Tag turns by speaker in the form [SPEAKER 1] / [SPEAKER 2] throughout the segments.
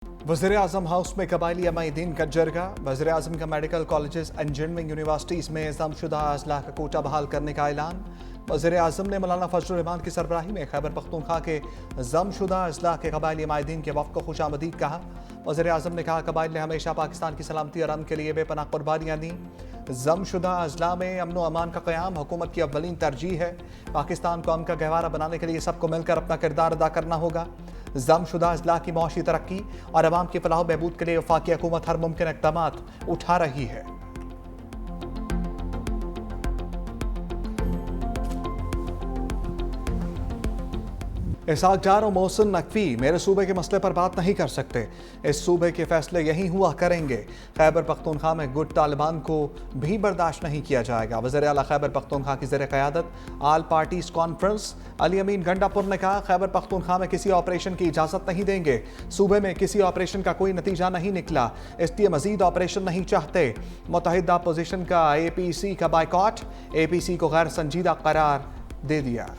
[SPEAKER 1] वज़ीर आज़म हाउस में कबायली अमायदीन का जरगा। वज़ीर आज़म का मेडिकल कॉलेजेस इंजीनियरिंग यूनिवर्सिटीज़ में जमशुदा अजला का कोटा बहाल करने का ऐलान। वज़ीर आज़म ने मौलाना फजल रहमान की सरबराही में खैबर पख्तूनख्वा के जमशुदा अजला के कबायली अमायदीन के वफ़द को खुशामदीद कहा। वज़ीर आज़म ने कहा कबाइल ने हमेशा पाकिस्तान की सलामती और अमन के लिए बेपनाह कुर्बानियाँ दी। जमशुदा अजला में अमन व अमान का क़याम हुकूमत की अव्वलीन तरजीह है। पाकिस्तान को अमन का गहवारा बनाने के लिए सबको मिलकर अपना किरदार अदा करना होगा। जमशुदा अजला की मुआशी तरक्की और अवाम की फलाह बहबूद के लिए वफाकी हुकूमत हर मुमकिन इक़दाम उठा रही है। इसहाक डार और मोहसिन नकवी मेरे सूबे के मसले पर बात नहीं कर सकते, इस सूबे के फैसले यहीं हुआ करेंगे। खैबर पख्तूनख्वा में गुट तालिबान को भी बर्दाश्त नहीं किया जाएगा। वज़ीर आला खैबर पख्तूनख्वा की ज़ेर क़यादत आल पार्टीज कॉन्फ्रेंस अली अमीन गंडापुर ने कहा खैबर पख्तूनख्वा में किसी ऑपरेशन की इजाज़त नहीं देंगे। सूबे में किसी ऑपरेशन का कोई नतीजा नहीं निकला, इसलिए मजीद ऑपरेशन नहीं चाहते। मुत्तहिदा अपोजिशन का APC का बाइकॉट, APC को गैर संजीदा करार दे दिया।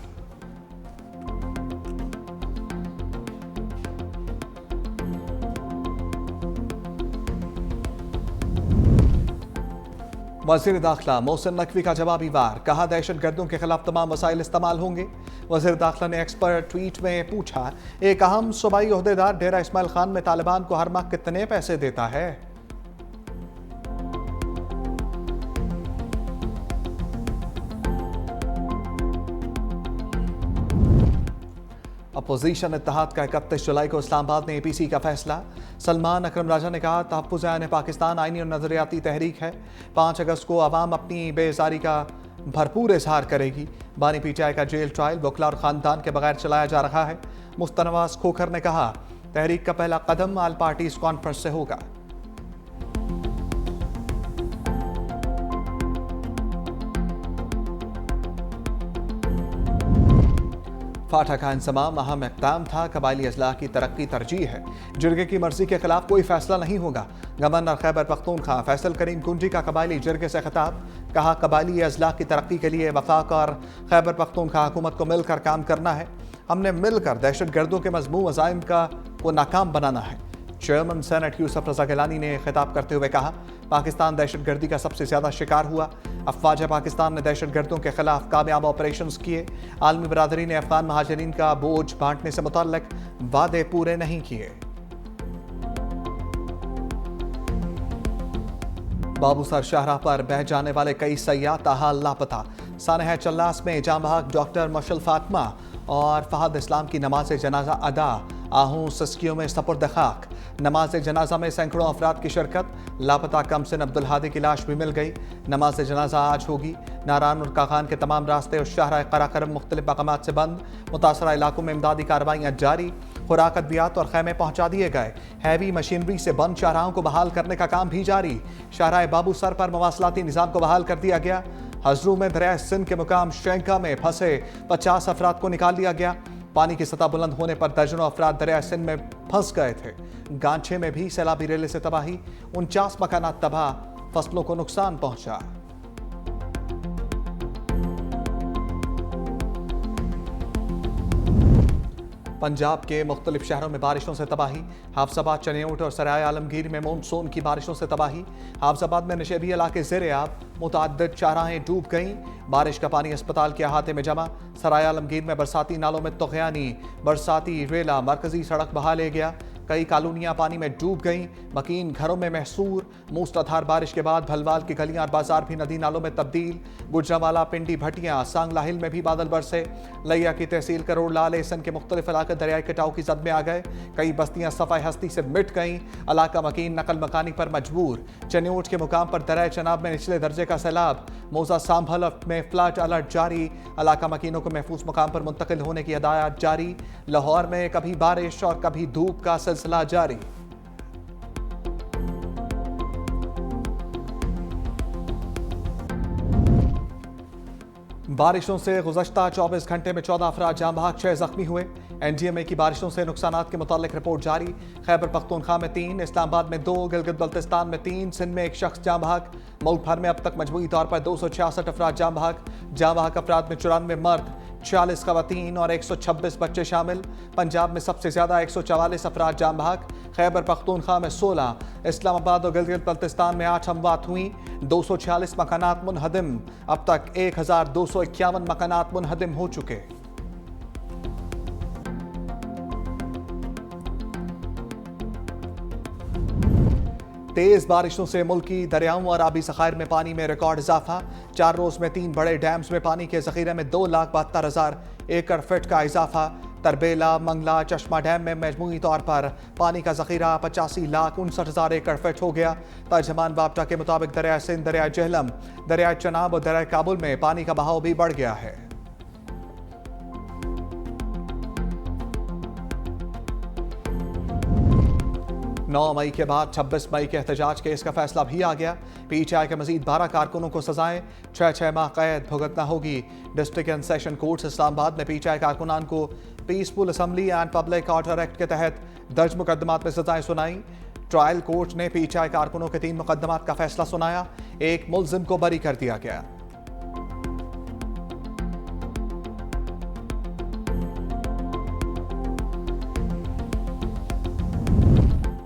[SPEAKER 1] वज़ीर दाखिला मोहसिन नकवी का जवाबी वार, कहा दहशत गर्दों के खिलाफ तमाम वसाइल इस्तेमाल होंगे। वज़ीर दाखिला ने एक्सपर्ट ट्वीट में पूछा एक अहम सूबाई ओहदेदार डेरा इस्माइल खान में तालिबान को हर माह कितने पैसे देता है? अपोजिशन इत्तेहाद का 31 जुलाई को इस्लामाबाद में APC का फैसला। सलमान अकरम राजा ने कहा तहफ़्फ़ुज़ आइन पाकिस्तान आइनी और नज़रियाती तहरीक है। 5 अगस्त को अवाम अपनी बेजारी का भरपूर इजहार करेगी। बानी PTI का जेल ट्रायल वकला और ख़ानदान के बगैर चलाया जा रहा है। मुफ्ती नवाज खोखर ने कहा तहरीक का पहला कदम आल पार्टीज कॉन्फ्रेंस से होगा। फाटा का इंसमाम अहम इक़दाम था, कबायली अजला की तरक्की तरजीह है। जिरगे की मर्जी के खिलाफ कोई फैसला नहीं होगा। गवर्नर खैबर पख्तूनख्वा फैसल करीम कुंजी का कबायली जिरगे से खिताब, कहा कबायली अजला की तरक्की के लिए वफाक और खैबर पख्तूनख्वा हुकूमत को मिलकर काम करना है। हमने मिलकर दहशत गर्दों के मज़मूम अज़ाइम को नाकाम बनाना है। चेयरमैन सेनेट यूसुफ रज़ा गिलानी ने खिताब करते हुए कहा पाकिस्तान दहशत गर्दी का सबसे ज़्यादा शिकार हुआ। अफवाज पाकिस्तान ने दहशत गर्दों के खिलाफ कामयाब ऑपरेशन किए। आलमी बरादरी ने अफगान महाजरीन का बोझ बांटने से मुतल्लिक वादे पूरे नहीं किए। बाबूसर शाहराह पर बह जाने वाले कई सयाह ताहाल लापता। सानहा चल्लास में जाम बहक डॉक्टर मशल फातिमा और फहद इस्लाम की नमाज जनाजा अदा। आहूं सस्कियों में सपुर्द खाक। नमाज जनाजा में सैकड़ों अफराद की शिरकत। लापता कमसिन अब्दुल हादी की लाश भी मिल गई। नमाज जनाजा आज होगी। नारान और काखान के तमाम रास्ते और शाहराह कराकरम मुख्तलिफ मकामात से बंद। मुतासरा इलाकों में इमदादी कार्रवाइयाँ जारी। खुराक अद्वियात और खैमे पहुंचा दिए गए। हैवी मशीनरी से बंद शाहराहों को बहाल करने का काम भी जारी। शाहराह बाबू सर पर मवासलाती निज़ाम को बहाल कर दिया गया। हजरू में दरिया सिंध के मुकाम शेंका में फंसे 50 अफराद को निकाल लिया गया। पानी की सतह बुलंद होने पर दर्जनों अफराद दरिया सिंध में फंस गए थे। गांछे में भी सैलाबी रेले से तबाही। 49 मकानात तबाह, फसलों को नुकसान पहुंचा। पंजाब के मुख्तलिफ शहरों में बारिशों से तबाही। हाफजाबाद, चनियोट और सराय आलमगीर में मानसून की बारिशों से तबाही। हाफजाबाद में नशेबी इलाके ज़ेर-ए-आब, मुतअद्दिद शाहराहें डूब गईं। बारिश का पानी अस्पताल के अहाते में जमा। सराय आलमगीर में बरसाती नालों में तुग़यानी। बरसाती रेला मरकजी सड़क बहा ले गया। कई कॉलोनियां पानी में डूब गईं। मकीन घरों में महसूर। मूसलाधार बारिश के बाद भलवाल की गलियां और बाजार भी नदी नालों में तब्दील। गुजरावाला, पिंडी, भटियां, सांगला हिल में भी बादल बरसे। लिया की तहसील करोड़ लाल एसन के मुख्तलिफ इलाके दरियाई कटाव की जद में आ गए। कई बस्तियां सफ़ाई हस्ती से मिट गईं। इलाका मकीन नकल मकानी पर मजबूर। चनियोट के मुकाम पर दरिया चनाब में निचले दर्जे का सैलाब। मौजा सांभल में फ्लड अलर्ट जारी। इलाका मकीनों को महफूज मुकाम पर मुंतकिल होने की हदायत जारी। लाहौर में कभी बारिश और कभी धूप का सिलसिला जारी। बारिशों से गुज़श्ता 24 घंटे में 14 अफराद जाम बहक, 6 जख्मी हुए। NDMA की बारिशों से नुकसानात के मुतालिक रिपोर्ट जारी। खैबर पख्तूनख्वा में 3, इस्लामाबाद में 2, गिलगित बल्तिस्तान में 3, सिंध में 1 शख्स जाम बहक। मुल्क भर में अब तक मजमूई तौर पर 266 अफराद जाम बहक। जाम बहक अफराद में 94 मर्द, 40 खवातीन और 126 बच्चे शामिल। पंजाब में सबसे ज्यादा 144 अफराद जान बहक। खैबर पख्तूनख्वा में 16, इस्लामाबाद और गिलगित बल्तिस्तान में 8 अमवात हुई। 246 मकानात मुनहदिम। अब तक 1251 मकानात मुनहदिम हो चुके। तेज बारिशों से मुल्की दरियाओं और आबी ज़खायर में पानी में रिकॉर्ड इजाफा। 4 रोज में 3 बड़े डैम्स में पानी के जखीरे में 2,72,000 एकड़ फीट का इजाफा। तरबेला, मंगला, चश्मा डैम में मजमूई तौर पर पानी का जखीरा 85,59,000 एकड़ फीट हो गया। तर्जमान बाप्टा के मुताबिक दरिया सिंध, दरिया जहलम, दरिया चनाब और दरिया काबुल में पानी का बहाव भी बढ़ गया है। 9 मई के बाद 26 मई के एहतजाज केस का फैसला भी आ गया। पीटीआई के मजीद 12 कारकुनों को सजाएं, 6 माह कैद भुगतना होगी। District and session court Islamabad ने पीटीआई कारकुनान को peaceful assembly and public order act के तहत दर्ज मुकदमात में सजाएं सुनाई। ट्रायल कोर्ट ने पीटीआई कारकुनों के 3 मुकदमात का फैसला सुनाया। एक मुलजिम को बरी कर दिया गया।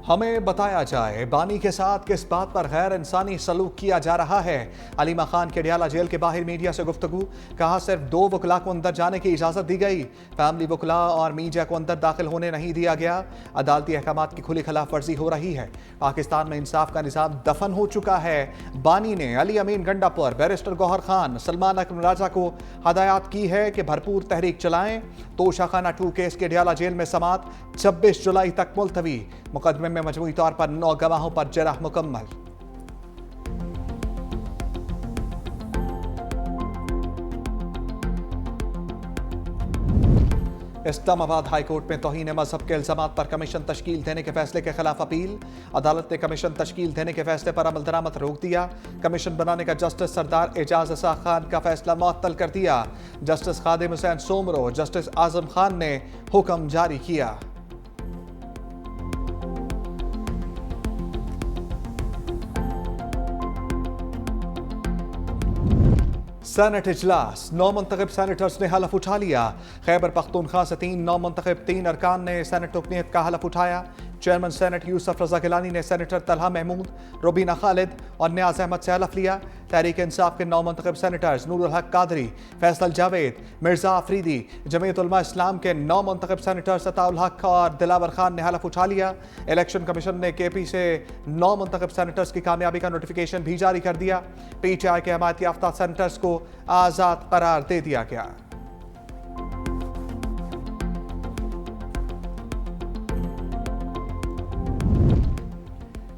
[SPEAKER 1] हमें बताया जाए बानी के साथ किस बात पर गैर इंसानी सलूक किया जा रहा है। अलीमा खान के डियाला जेल के बाहर मीडिया से गुफ्तगू। कहा सिर्फ 2 वकला को अंदर जाने की इजाजत दी गई। फैमिली वकला और मीडिया को अंदर दाखिल होने नहीं दिया गया। अदालती अहकामात की खुली खिलाफ वर्जी हो रही है। पाकिस्तान में इंसाफ का निज़ाम दफन हो चुका है। बानी ने अली अमीन गंडापुर, बैरिस्टर गौहर खान, सलमान अकरम राजा को हदायत की है कि भरपूर तहरीक चलाएं। तोशाखाना 2 केस के डियाला जेल में समात 26 जुलाई तक मुलतवी। मुकदमे में मजमूई तौर पर 9 गवाहों पर जरह मुकम्मल। इस्लामाबाद हाई कोर्ट में तौहीन मजहब के इल्जामात पर कमीशन तश्कील देने के फैसले के खिलाफ अपील। अदालत ने कमीशन तश्कील देने के फैसले पर अमल दरामद रोक दिया। कमीशन बनाने का जस्टिस सरदार एजाज इसाक खान का फैसला मुअत्तल कर दिया। जस्टिस खादिम हुसैन सोमरो, जस्टिस आजम खान ने हुक्म जारी किया। सेनेट इजलास, 9 मुंतखब सेनेटर्स ने हलफ उठा लिया। खैबर पख्तूनख्वा से 3 नौ मुंतखब 3 अरकान ने सेनेट रुकनीयत का हलफ उठाया। चेयरमैन सेनेट यूसुफ रजा गिलानी ने सेनेटर तलहा महमूद, रुबीना खालिद और न्याज अहमद से हलफ लिया। तहरीक इंसाफ के 9 मुंतखब सेनेटर्स नूरुल हक कादरी, फैसल जावेद, मिर्जा आफरीदी, जमीयत उलमा इस्लाम के 9 मुंतखब सेनेटर्स अताउल हक और दिलावर खान ने हलफ उठा लिया। इलेक्शन कमीशन ने केपी से 9 मुंतखब सेनेटर्स की कामयाबी का नोटिफिकेशन भी जारी कर दिया। पीटीआई के हमायत याफ्ता सेनेटर्स को आजाद करार दे दिया गया।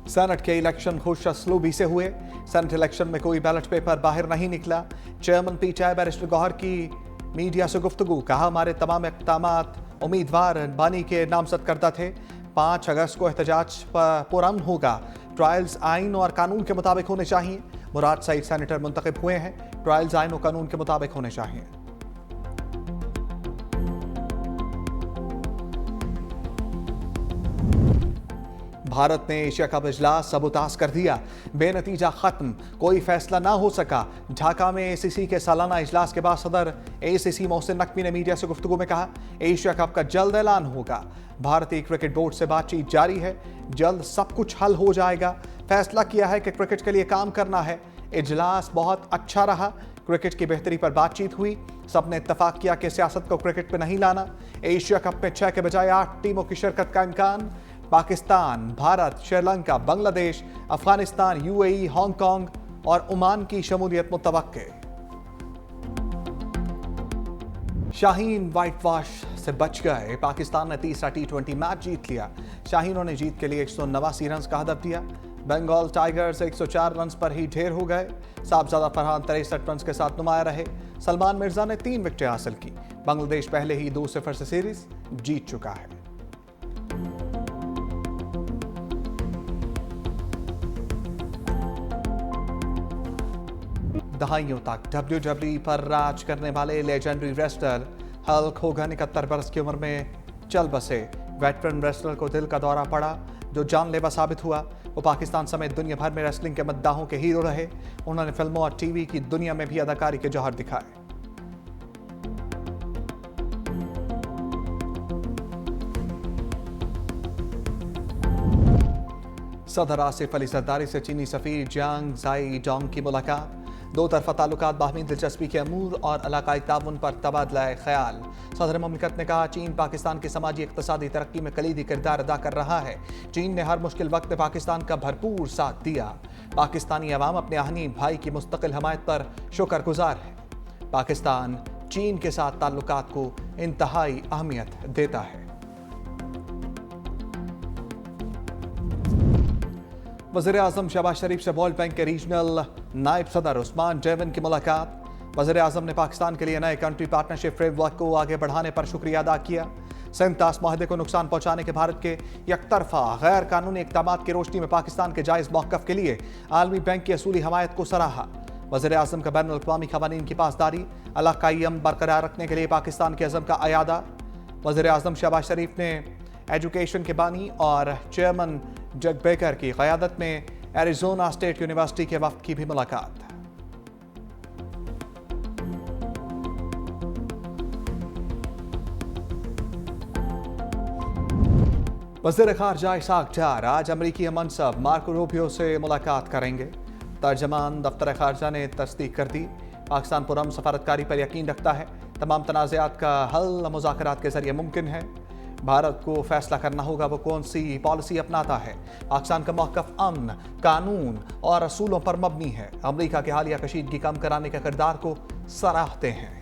[SPEAKER 1] सेनेट के इलेक्शन खुश असलूबी से हुए। सेनेट इलेक्शन में कोई बैलेट पेपर बाहर नहीं निकला। चेयरमैन पीटीआई बैरिस्टर गौहर की मीडिया से गुफ्तगू। कहा हमारे तमाम इक़दामात उम्मीदवार बानी के नामजद करदा थे। 5 अगस्त को एहतजाज पुरअमन होगा। ट्रायल्स आइन और कानून के मुताबिक होने चाहिए। मुराद सईद सेनेटर मुंतखब हुए हैं। ट्रायल्स आइन और कानून के मुताबिक होने चाहिए। भारत ने एशिया कप इजलास सबूताज कर दिया। बेनतीजा खत्म, कोई फैसला ना हो सका। ढाका में एसीसी के सालाना इजलास के बाद सदर एसीसी मोहसिन नकवी ने मीडिया से गुफ्तगू में कहा एशिया कप का जल्द ऐलान होगा। भारतीय क्रिकेट बोर्ड से बातचीत जारी है। जल्द सब कुछ हल हो जाएगा। फैसला किया है कि क्रिकेट के लिए काम करना है। इजलास बहुत अच्छा रहा। क्रिकेट की बेहतरी पर बातचीत हुई। सबने इत्तफाक किया कि सियासत को क्रिकेट पे नहीं लाना। एशिया कप में 6 के बजाय 8 टीमों की शिरकत का इम्कान। पाकिस्तान, भारत, श्रीलंका, बांग्लादेश, अफगानिस्तान, यूएई, हांगकांग और ओमान की शमूलियत मुतवक्के। शाहीन व्हाइट वॉश से बच गए। पाकिस्तान ने तीसरा T20 मैच जीत लिया। शाहीनों ने जीत के लिए 189 रन का हदफ दिया। बंगाल टाइगर्स 104 रन पर ही ढेर हो गए। साहबजादा फरहान 63 रन के साथ नुमाया रहे। सलमान मिर्जा ने 3 विकेटें हासिल की। बांग्लादेश पहले ही 2-0 से सीरीज जीत चुका है। दहाइयों तक WWE पर राज करने वाले लेजेंडरी रेसलर हल्क होगन 71 बरस की उम्र में चल बसे। वेटरन रेसलर को दिल का दौरा पड़ा जो जानलेवा साबित हुआ। वो पाकिस्तान समेत दुनिया भर में रेसलिंग के मद्दाहों के हीरो रहे। उन्होंने फिल्मों और टीवी की दुनिया में भी अदाकारी के जौहर दिखाए। सदर आसिफ अली जरदारी से चीनी सफीर जियांग जाई डोंग की मुलाकात। दो तरफा ताल्लुकात बाहमी दिलचस्पी के अमूर और इलाकाई ताउन पर तबादला ख्याल। सदर मुमलिकत ने कहा, चीन पाकिस्तान की समाजी इक़्तिसादी तरक्की में कलीदी किरदार अदा कर रहा है। चीन ने हर मुश्किल वक्त में पाकिस्तान का भरपूर साथ दिया। पाकिस्तानी अवाम अपने आहनी भाई की मुस्तकिल हमायत पर शुक्रगुजार है। पाकिस्तान चीन के साथ ताल्लुकात को इंतहाई अहमियत देता है। वज़ीर-ए-आज़म शहबाज शरीफ से वर्ल्ड बैंक के रीजनल नायब सदर उस्मान जैवन की मुलाकात। वज़ीर-ए-आज़म ने पाकिस्तान के लिए नए कंट्री पार्टनरशिप फ्रेमवर्क को आगे बढ़ाने पर शुक्रिया अदा किया। सेंतास माहदे को नुकसान पहुंचाने के भारत के यकतरफा गैर कानूनी इक़दामात की रोशनी में पाकिस्तान के जायज़ मौक़िफ़ के लिए आलमी बैंक की असूली हमायत को सराहा। वज़ीर-ए-आज़म का बैनुल अक़वामी क़वानीन की पासदारी इलाक़ाई अमन बरकरार रखने के लिए पाकिस्तान के अज़म का अयादा। वज़ीर-ए-आज़म शहबाज शरीफ ने एजुकेशन के बानी और चेयरमैन जग बेकर की क़यादत में एरिज़ोना स्टेट यूनिवर्सिटी के वफ़द की भी मुलाकात। वज़ीर ख़ारजा इसाक डार आज अमरीकी मनसब मार्को रूबियो से मुलाकात करेंगे। तर्जमान दफ्तर ख़ारजा ने तस्दीक कर दी। पाकिस्तान पुरअमन सफारतकारी पर यकीन रखता है। तमाम तनाज़ात का हल मुज़ाकरात के ज़रिए मुमकिन है। भारत को फैसला करना होगा वो कौन सी पॉलिसी अपनाता है। पाकिस्तान का मौक़िफ़ अमन, कानून और असूलों पर मबनी है। अमरीका के हालिया कशीदगी कम कराने के किरदार को सराहते हैं।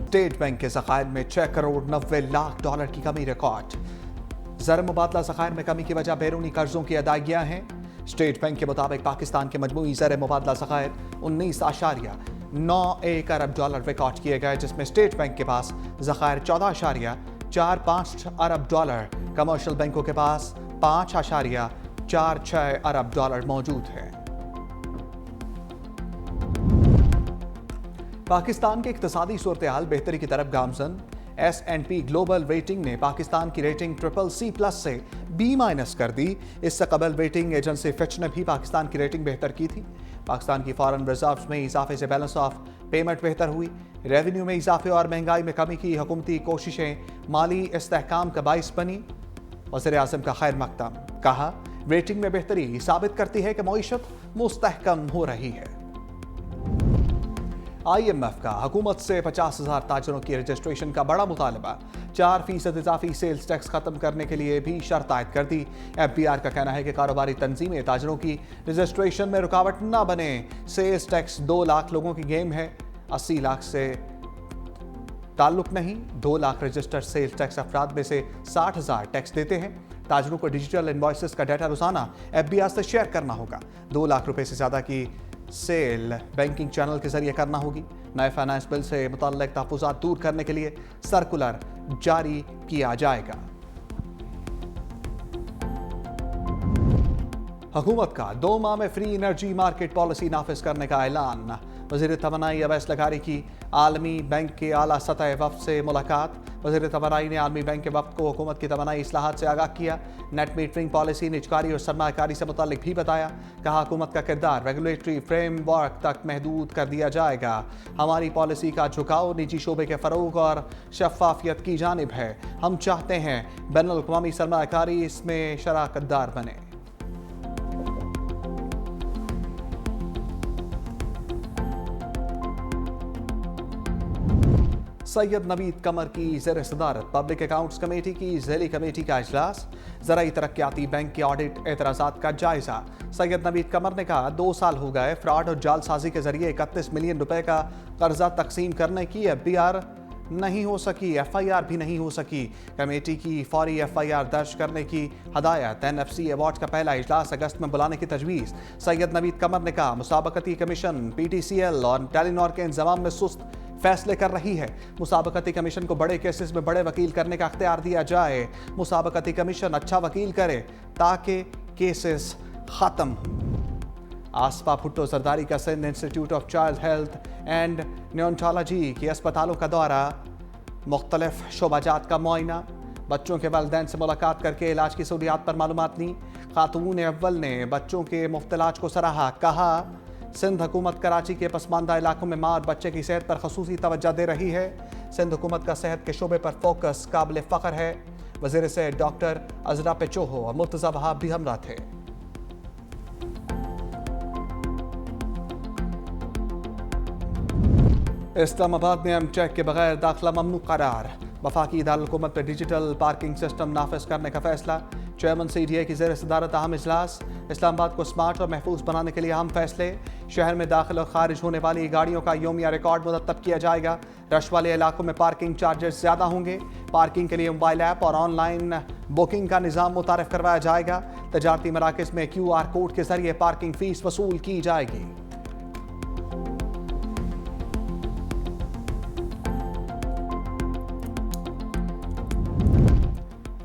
[SPEAKER 1] स्टेट बैंक के ज़खायर में 6 करोड़ 90 लाख डॉलर की कमी रिकॉर्ड। ज़र मुबादला ज़खायर में कमी की वजह बैरूनी कर्जों की अदायगियाँ हैं। स्टेट बैंक के मुताबिक पाकिस्तान के मजमूई ज़र मुबादला ज़खायर 19.91 अरब डॉलर रिकॉर्ड किए गए, जिसमें स्टेट बैंक के पास ज़खायर 14.45 अरब डॉलर, कमर्शियल बैंकों के पास 5.46 अरब डॉलर मौजूद है। पाकिस्तान के इक़्तिसादी सूरत-ए-हाल बेहतरी की तरफ गामज़न। S&P ग्लोबल रेटिंग ने पाकिस्तान की रेटिंग CCC+ से B- कर दी। इससे कबल रेटिंग एजेंसी फिच ने भी पाकिस्तान की रेटिंग बेहतर की थी। पाकिस्तान की फॉरेन रिजर्व्स में इजाफे से बैलेंस ऑफ पेमेंट बेहतर हुई। रेवेन्यू में इजाफे और महंगाई में कमी की हुकूमती कोशिशें माली इस्तेहकाम का बाइस बनी। वज़ीर-ए-आज़म का खैर मकदम, कहा, रेटिंग में बेहतरी साबित करती है कि मईशत मुस्तहकम हो रही है। IMF का हुकूमत से 50,000 ताजरों की रजिस्ट्रेशन का बड़ा मुतालबा। 4% इजाफी सेल्स टैक्स खत्म करने के लिए भी शर्त आयद कर दी। FBR का कहना है कि कारोबारी तंजीमें ताजरों की रजिस्ट्रेशन में रुकावट न बने। सेल्स टैक्स 2 लाख लोगों की गेम है, 80 लाख से ताल्लुक नहीं। 2 लाख रजिस्टर्ड सेल्स टैक्स अफराद में से 60,000 टैक्स देते हैं। ताजरों को डिजिटल इनवॉइसेस का डाटा रोजाना FBR से शेयर करना होगा। 2 लाख रुपए से ज्यादा की सेल बैंकिंग चैनल के जरिए करना होगी। नए फाइनेंस बिल से मुतल्लिक तहफ़्फ़ुज़ात दूर करने के लिए सर्कुलर जारी किया जाएगा। हुकूमत का 2 माह में फ्री एनर्जी मार्केट पॉलिसी नाफिज करने का ऐलान। वज़ीर तवानाई अवैस लगारी की आलमी बैंक के आला सतह वफ़द से मुलाकात। वज़ीर तवानाई ने आलमी बैंक के वफ़द को हुकूमत की तवानाई इस्लाहात से आगाह किया। नेट मीटरिंग पॉलिसी, निजकारी और सरमायाकारी से मुताल्लिक भी बताया। कहा, हुकूमत का किरदार रेगुलेटरी फ्रेमवर्क तक महदूद कर दिया जाएगा। हमारी पॉलिसी का झुकाव निजी शोबे के फ़रोग और शफाफियत की जानिब है। हम चाहते हैं बैनुल अक़वामी सरमायाकारी इसमें शराकतदार बने। सैयद नवीद कमर की ज़ेर सदारत पब्लिक अकाउंट्स कमेटी की ज़ैली कमेटी का इजलास। ज़राई तरक्याती बैंक के ऑडिट एतराज़ात का जायजा। सैयद नवीद कमर ने कहा, 2 साल हो गए फ्रॉड और जालसाजी के जरिए 31 मिलियन रुपए का कर्जा तकसीम करने की FBR नहीं हो सकी, FIR भी नहीं हो सकी। कमेटी की फौरी FIR दर्ज करने की हदायत। NFC अवार्ड का पहला इजलास अगस्त में बुलाने की तजवीज़। सैयद नवीद कमर ने कहा, मुसाबकती कमीशन PTCL और टेलीनॉर के इंतजाम में सुस्त फैसले कर रही है। मुसाबकती कमीशन को बड़े केसेस में बड़े वकील करने का अख्तियार दिया जाए। मुसाबकती कमीशन अच्छा वकील करे ताकि केसेस खत्म हो। आसफा भुट्टो जरदारी का Sindh institute of child health and neurology के अस्पतालों का दौरा। मुख्तलिफ शोबाजात का मुआयना। बच्चों के वालिदैन से मुलाकात करके इलाज की सहूलियात पर मालूमात ली। खातून अव्वल ने बच्चों के मुफ्त इलाज को सराहा। कहा, सिंध हुकूमत कराची के पसमानदा इलाकों में माँ और बच्चे की सेहत पर खसूसी तवज्जो दे रही है। सिंध हुकूमत का सेहत के शोबे पर फोकस काबिल फ़ख्र है। वज़ीर से डॉक्टर अजरा पेचोहो और मुर्तज़ा वहाब भी हमरा थे। इस्लामाबाद में एमटेक के बगैर दाखिला ममनू करार। वफाकी इदारत-ए-हुकूमत पर डिजिटल पार्किंग सिस्टम नाफिज करने का फैसला। चेयरमैन CDA की ज़ेर सदारत अहम इजलास। इस्लामाबाद को स्मार्ट और महफूज बनाने के लिए अहम फैसले। शहर में दाखिल और खारिज होने वाली गाड़ियों का योमिया रिकॉर्ड मुरतब किया जाएगा। रश वाले इलाकों में पार्किंग चार्जेस ज़्यादा होंगे। पार्किंग के लिए मोबाइल ऐप और ऑनलाइन बुकिंग का निज़ाम मुतारिफ करवाया जाएगा। तजारती मराकज़ में QR कोड के जरिए पार्किंग फीस वसूल की जाएगी।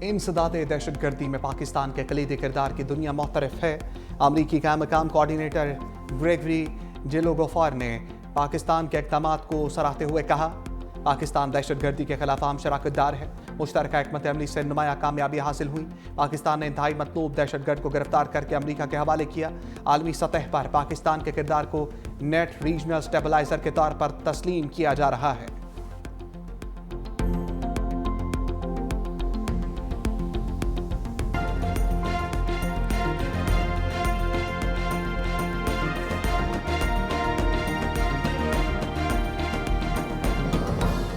[SPEAKER 1] इंसदाद दहशतगर्दी में पाकिस्तान के कलीदी किरदार की दुनिया मुख्तलिफ है। अमरीकी का मकाम कोऑर्डिनेटर ग्रेगरी जेलोगोफर ने पाकिस्तान के इक़दाम को सराहते हुए कहा, पाकिस्तान दहशतगर्दी के खिलाफ आम शराकतदार है। मुश्तरका हिकमत अमली से नुमाया कामयाबी हासिल हुई। पाकिस्तान ने इंतहाई मतलूब दहशतगर्द को गिरफ्तार करके अमरीका के हवाले किया। आलमी सतह पर पाकिस्तान के किरदार को नेट रीजनल स्टेबलाइजर के तौर पर तस्लीम किया जा रहा है।